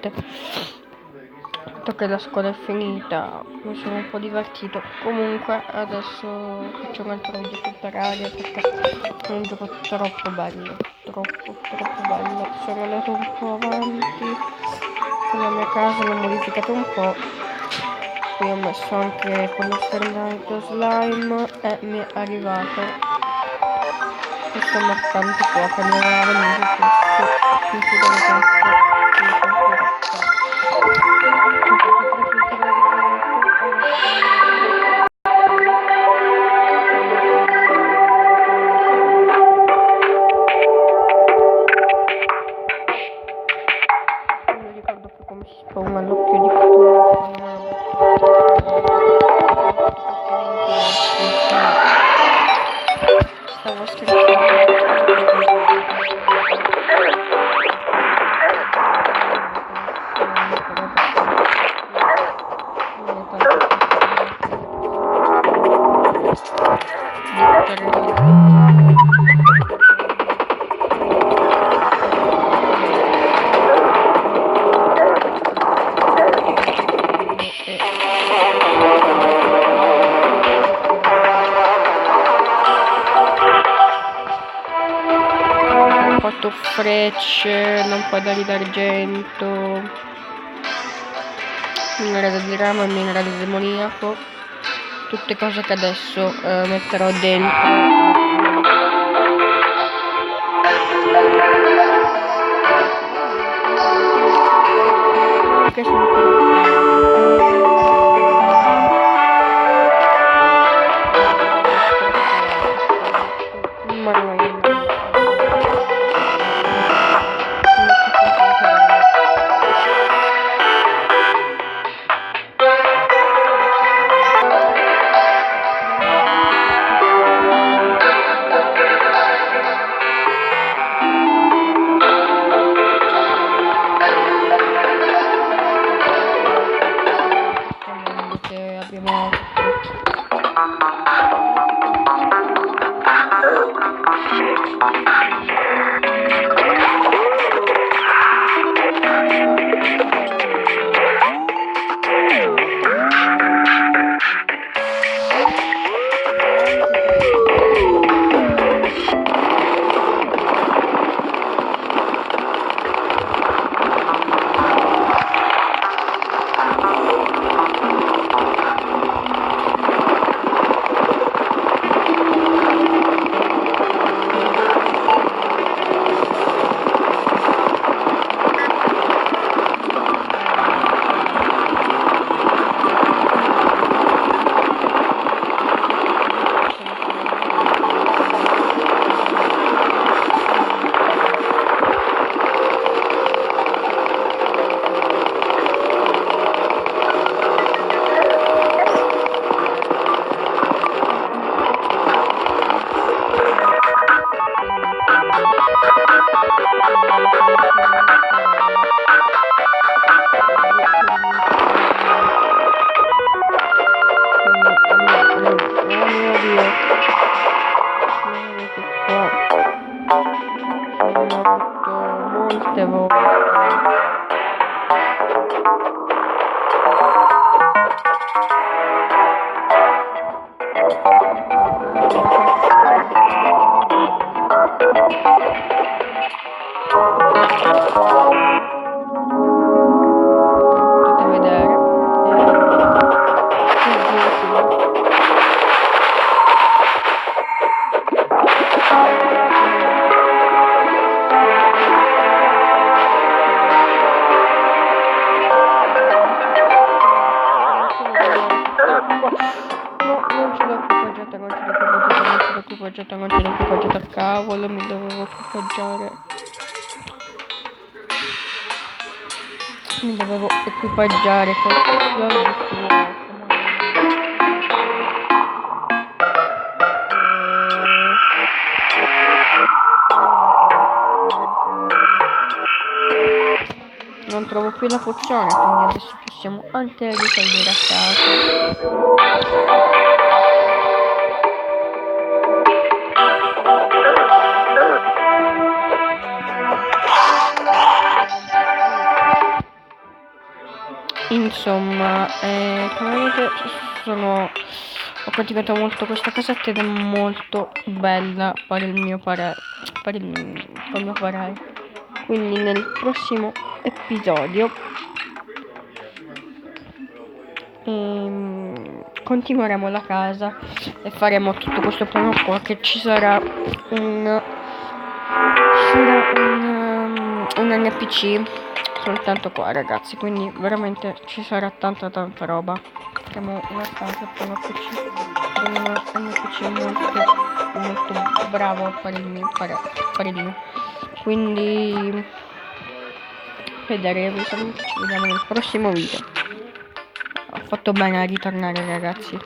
notte. Dato che la scuola è finita, mi sono un po' divertito. Comunque adesso faccio un altro video super aria perché è un gioco troppo bello, troppo bello. Sono andato un po' avanti con la mia casa, l'ho modificato un po'. Poi ho messo anche quello sternato slime e mi è arrivato questo mercante qua che mi aveva venuto non mi ricordo più come si spawna all'occhio di stavo scherzando. Ho fatto frecce, lampadari d'argento, minerale di rame, minerale demoniaco, tutte cose che adesso metterò dentro. Che abbiamo molte volte. Potete vedere. Non ce l'ho equipaggiata, cavolo, mi dovevo equipaggiare. Mi dovevo equipaggiare qualcosa di fuoco. Non trovo più la pozione, quindi adesso possiamo anche risalire a casa. Insomma, come vedete ho coltivato molto questa casetta ed è molto bella per il mio parere, col mio parere. Quindi nel prossimo episodio continueremo la casa e faremo tutto questo piano qua, che ci sarà un NPC soltanto qua, ragazzi, quindi veramente ci sarà tanta roba. Faremo una stanza per un NPC molto bravo per il mio parere. Quindi vedremo, ci vediamo nel prossimo video. Ho fatto bene a ritornare, ragazzi.